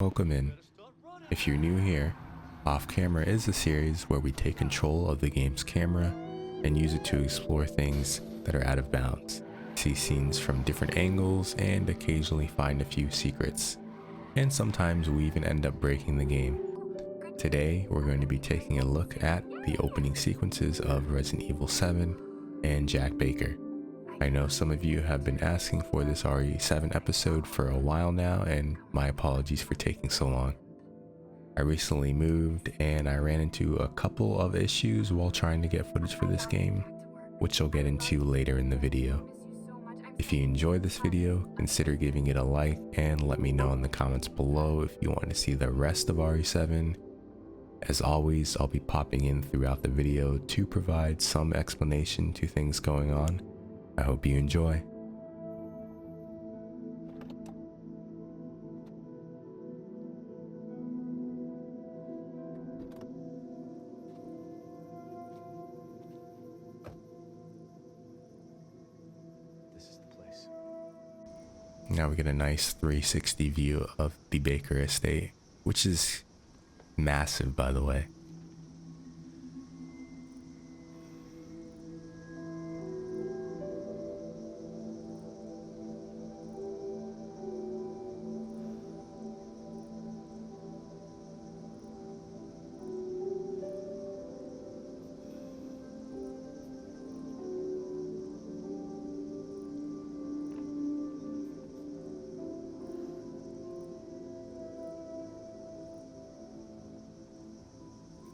Welcome in. If you're new here, Off Camera is a series where we take control of the game's camera and use it to explore things that are out of bounds, see scenes from different angles, and occasionally find a few secrets. And sometimes we even end up breaking the game. Today, we're going to be taking a look at the opening sequences of Resident Evil 7 and Jack Baker. I know some of you have been asking for this RE7 episode for a while now, and my apologies for taking so long. I recently moved and I ran into a couple of issues while trying to get footage for this game, which I'll get into later in the video. If you enjoyed this video, consider giving it a like and let me know in the comments below if you want to see the rest of RE7. As always, I'll be popping in throughout the video to provide some explanation to things going on. I hope you enjoy. This is the place. Now we get a nice 360 view of the Baker estate, which is massive, by the way.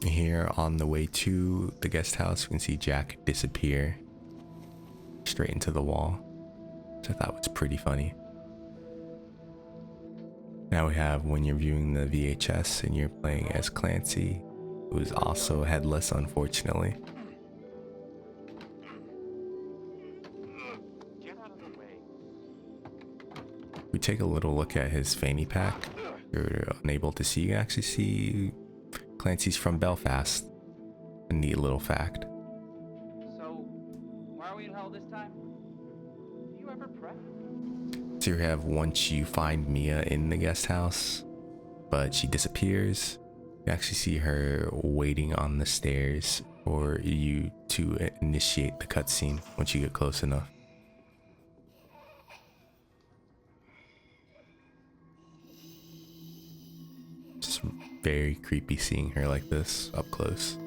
Here on the way to the guest house, we can see Jack disappear straight into the wall, which I thought was pretty funny. Now we have when you're viewing the VHS and you're playing as Clancy, who is also headless, unfortunately. Get out of the way. We take a little look at his fanny pack. You're unable to see, you can actually see Clancy's from Belfast. A neat little fact. So, why are we in hell this time? Do you ever prep? So you have once you find Mia in the guest house, but she disappears. You actually see her waiting on the stairs for you to initiate the cutscene once you get close enough. Just very creepy seeing her like this up close.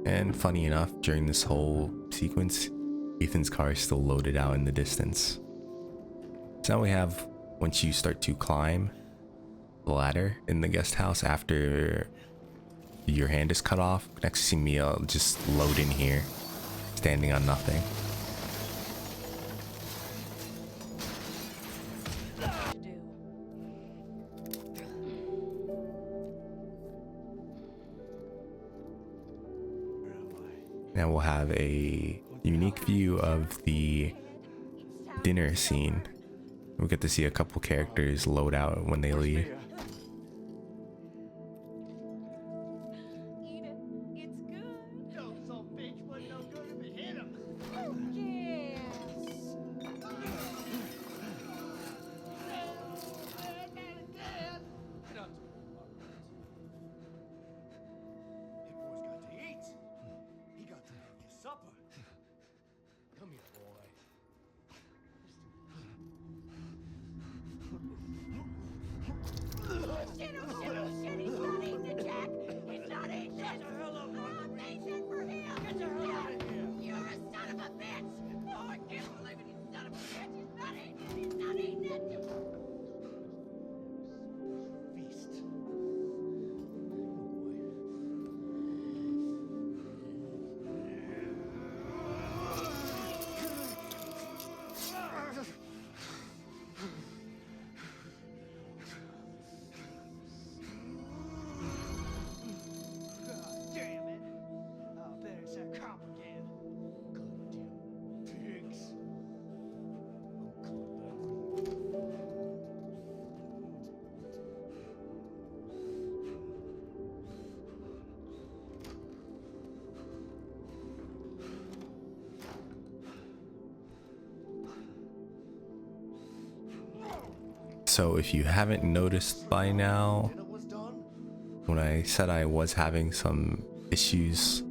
And funny enough, during this whole sequence, Ethan's car is still loaded out in the distance. So now we have, once you start to climb the ladder in the guest house after your hand is cut off, you can actually see Mia just load in here, standing on nothing. Now we'll have a unique view of the dinner scene. We get to see a couple characters load out when they leave. Eat it. It's good. Those old bitch wasn't no good if it hit him. Oh, yes. That boy's got to eat. He got to make his supper. Come here, boy. Shit, oh, shit, oh, shit. He's not eating it, Jack. He's not eating it. Get the hell up, I'm racing for him. Get the hell out of here. You're a son of a bitch. Oh, I can't believe it. You son of a bitch. He's not eating it. He's not eating it. Feast. So if you haven't noticed by now, Dinner was done? when I said I was having some issues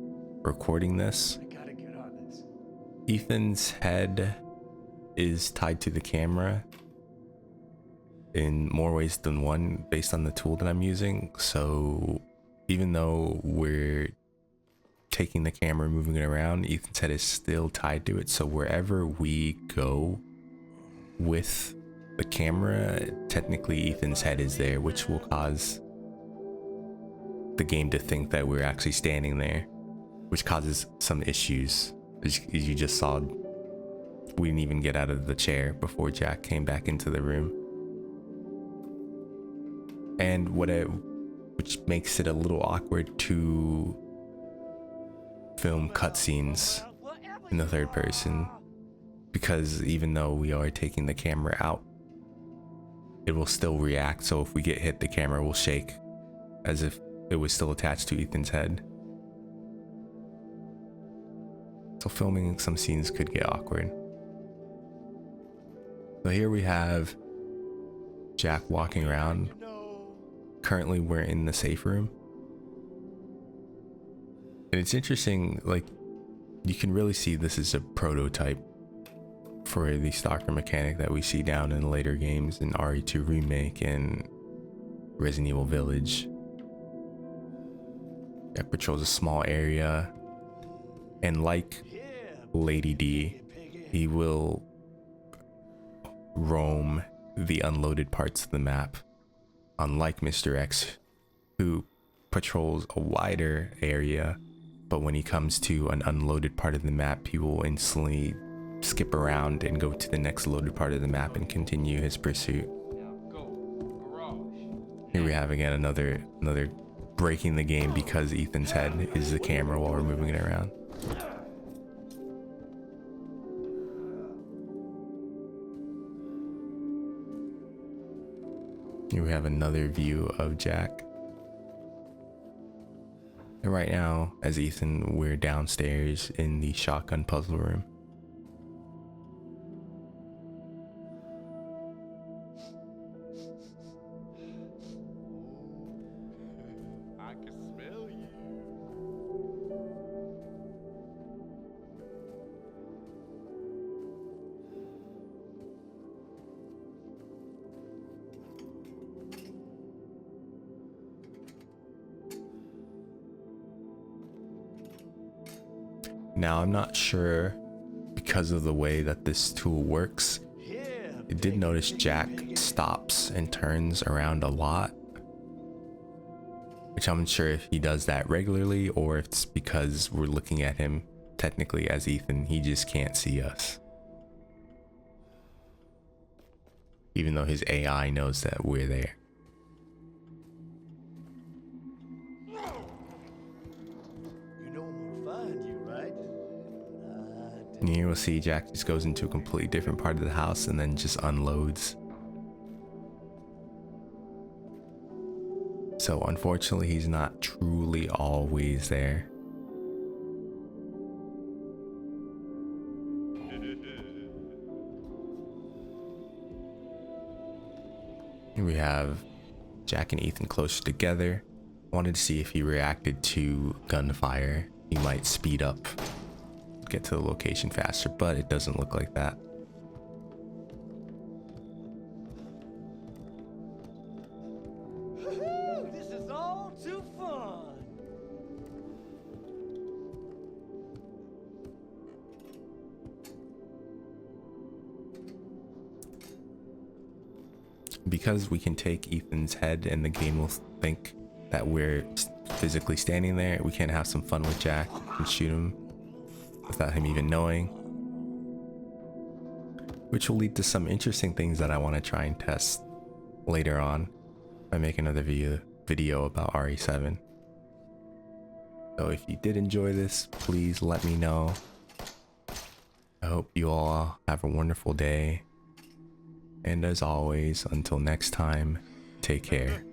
recording this, I gotta get on this. Ethan's head is tied to the camera in more ways than one based on the tool that I'm using. So even though we're taking the camera, moving it around, Ethan's head is still tied to it. So wherever we go with the camera, technically Ethan's head is there, which will cause the game to think that we're actually standing there, which causes some issues. As you just saw, we didn't even get out of the chair before Jack came back into the room. And which makes it a little awkward to film cutscenes in the third person, because even though we are taking the camera out, it will still react. So if we get hit, the camera will shake as if it was still attached to Ethan's head. So filming some scenes could get awkward. So here we have Jack walking around. Currently we're in the safe room. And it's interesting, like, you can really see this is a prototype for the stalker mechanic that we see down in later games in RE2 Remake and Resident Evil Village. Jack patrols a small area, and like Lady D, he will roam the unloaded parts of the map, unlike Mr. X, who patrols a wider area, but when he comes to an unloaded part of the map, he will instantly skip around and go to the next loaded part of the map and continue his pursuit. Here we have again another breaking the game because Ethan's head is the camera while we're moving it around. Here we have another view of Jack. And right now, as Ethan, we're downstairs in the shotgun puzzle room. I can smell you. Now, I'm not sure, because of the way that this tool works, I did notice Jack stops and turns around a lot, which I'm unsure if he does that regularly or if it's because we're looking at him technically as Ethan, he just can't see us. Even though his AI knows that we're there. You know I'm gonna find you, right? And here we'll see Jack just goes into a completely different part of the house and then just unloads. So unfortunately, he's not truly always there. Here we have Jack and Ethan closer together. Wanted to see if he reacted to gunfire. He might speed up, get to the location faster, but it doesn't look like that. This is all too fun. Because we can take Ethan's head and the game will think that we're physically standing there, we can have some fun with Jack and shoot him without him even knowing, which will lead to some interesting things that I want to try and test later on. I make another video about RE7. So if you did enjoy this, please let me know. I hope you all have a wonderful day. And as always, until next time, take care.